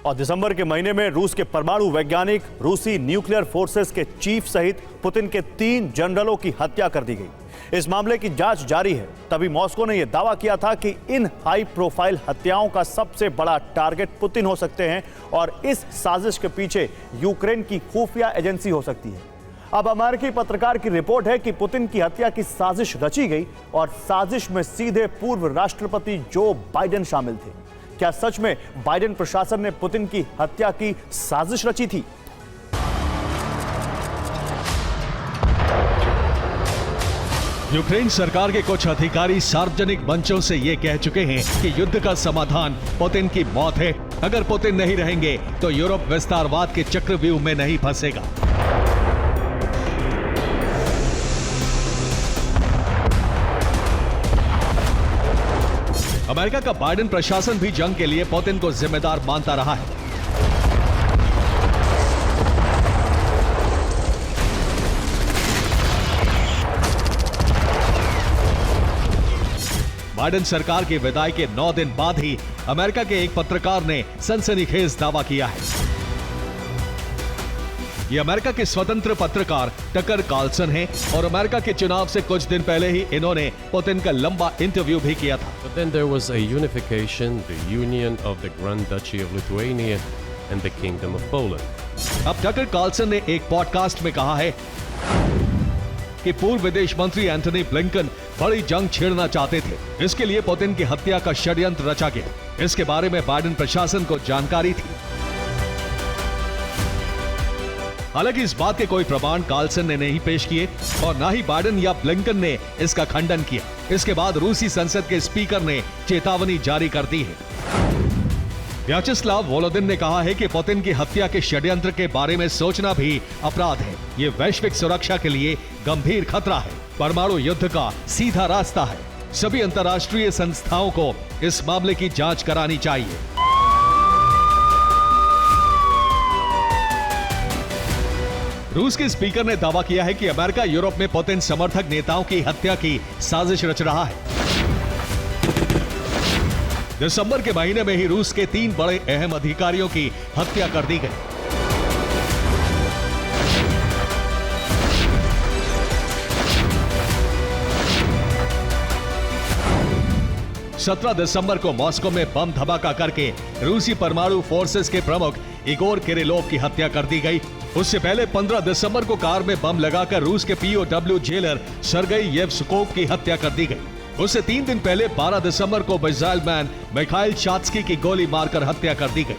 और दिसंबर के महीने में रूस के परमाणु वैज्ञानिक, रूसी न्यूक्लियर फोर्सेस के चीफ सहित पुतिन के 3 जनरलों की हत्या कर दी गई। इस मामले की जांच जारी है। तभी मॉस्को ने यह दावा किया था कि इन हाई प्रोफाइल हत्याओं का सबसे बड़ा टारगेट पुतिन हो सकते हैं और इस साजिश के पीछे यूक्रेन की खुफिया एजेंसी हो सकती है। अब अमेरिकी पत्रकार की रिपोर्ट है कि पुतिन की हत्या की साजिश रची गई और साजिश में सीधे पूर्व राष्ट्रपति जो बाइडेन शामिल थे। क्या सच में बाइडेन प्रशासन ने पुतिन की हत्या की साजिश रची थी? यूक्रेन सरकार के कुछ अधिकारी सार्वजनिक मंचों से ये कह चुके हैं कि युद्ध का समाधान पुतिन की मौत है। अगर पुतिन नहीं रहेंगे तो यूरोप विस्तारवाद के चक्रव्यूह में नहीं फंसेगा। अमेरिका का बाइडेन प्रशासन भी जंग के लिए पुतिन को जिम्मेदार मानता रहा है। बाइडेन सरकार की विदाई के 9 दिन बाद ही अमेरिका के एक पत्रकार ने सनसनीखेज दावा किया है। ये अमेरिका के स्वतंत्र पत्रकार टकर कार्लसन हैं और अमेरिका के चुनाव से कुछ दिन पहले ही इन्होंने पुतिन का लंबा इंटरव्यू भी किया था। But then there was a unification, the union of the Grand Duchy of Lithuania and the Kingdom of Poland. अब टकर कार्लसन ने एक पॉडकास्ट में कहा है कि पूर्व विदेश मंत्री एंटनी ब्लिंकन बड़ी जंग छेड़ना चाहते थे। इसके लिए पुतिन की हत्या का षड्यंत्र रचा गया। इसके बारे में बाइडेन प्रशासन को जानकारी थी। हालांकि इस बात के कोई प्रमाण कार्लसन ने नहीं पेश किए और ना ही बाइडेन या ब्लिंकन ने इसका खंडन किया। इसके बाद रूसी संसद के स्पीकर ने चेतावनी जारी कर दी है। व्याचेस्लाव वोलोदिन ने कहा है कि पुतिन की हत्या के षड्यंत्र के बारे में सोचना भी अपराध है। ये वैश्विक सुरक्षा के लिए गंभीर खतरा है। परमाणु युद्ध का सीधा रास्ता है। सभी अंतर्राष्ट्रीय संस्थाओं को इस मामले की जांच करानी चाहिए। रूस के स्पीकर ने दावा किया है कि अमेरिका यूरोप में पुतिन समर्थक नेताओं की हत्या की साजिश रच रहा है। दिसंबर के महीने में ही रूस के 3 बड़े अहम अधिकारियों की हत्या कर दी गई। सत्रह दिसंबर को मॉस्को में बम धमाका करके रूसी परमाणु फोर्सेस के प्रमुख इगोर किरिलोव की हत्या कर दी गई। उससे पहले 15 दिसंबर को कार में बम लगाकर रूस के पीओडब्ल्यू जेलर सर्गेई येवस्कोव की हत्या कर दी गई। उससे 3 दिन पहले 12 दिसंबर को मिसाइल मैन मिखाइल शात्स्की की गोली मारकर हत्या कर दी गई।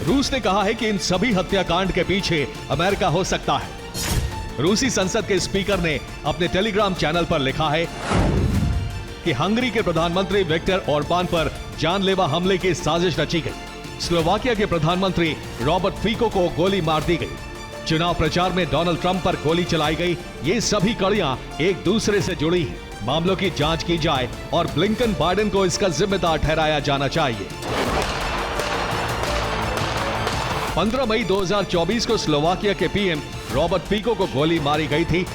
रूस ने कहा है कि इन सभी हत्याकांड के पीछे अमेरिका हो सकता है। रूसी संसद के स्पीकर ने अपने टेलीग्राम चैनल पर लिखा है कि हंगरी के प्रधानमंत्री विक्टर ऑर्बान पर जानलेवा हमले की साजिश रची गई। स्लोवाकिया के प्रधानमंत्री रॉबर्ट फीको को गोली मार दी गई। चुनाव प्रचार में डोनाल्ड ट्रंप पर गोली चलाई गई। ये सभी कड़ियां एक दूसरे से जुड़ी हैं। मामलों की जांच की जाए और ब्लिंकन बाइडेन को इसका जिम्मेदार ठहराया जाना चाहिए। 15 मई 2024 को स्लोवाकिया के पीएम रॉबर्ट फीको को गोली मारी गई थी।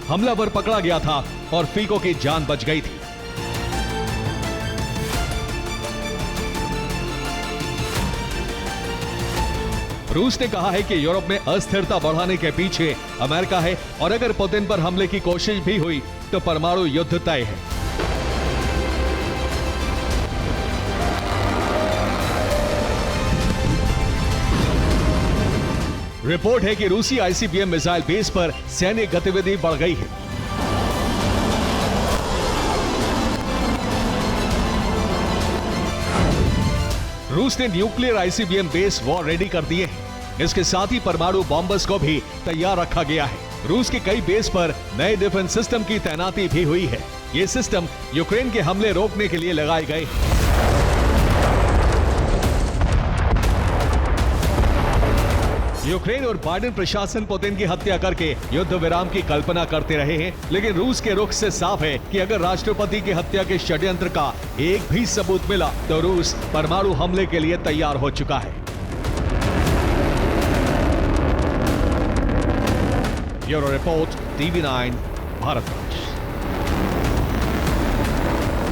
हमलावर पकड़ा गया था और फीको की जान बच गई थी। रूस ने कहा है कि यूरोप में अस्थिरता बढ़ाने के पीछे अमेरिका है और अगर पुतिन पर हमले की कोशिश भी हुई तो परमाणु युद्ध तय है। रिपोर्ट है कि रूसी आईसीबीएम मिसाइल बेस पर सैन्य गतिविधि बढ़ गई है। रूस ने nuclear ICBM base war ready कर दिए हैं। इसके साथ ही परमाणु बॉम्बर्स को भी तैयार रखा गया है। रूस के कई बेस पर नए डिफेंस सिस्टम की तैनाती भी हुई है। ये सिस्टम यूक्रेन के हमले रोकने के लिए लगाए गए हैं। यूक्रेन और बाइडेन प्रशासन पुतिन की हत्या करके युद्ध विराम की कल्पना करते रहे हैं, लेकिन रूस के रुख से साफ है कि अगर राष्ट्रपति की हत्या के षड्यंत्र का एक भी सबूत मिला तो रूस परमाणु हमले के लिए तैयार हो चुका है। Bureau report, TV9, Bharatvarsh.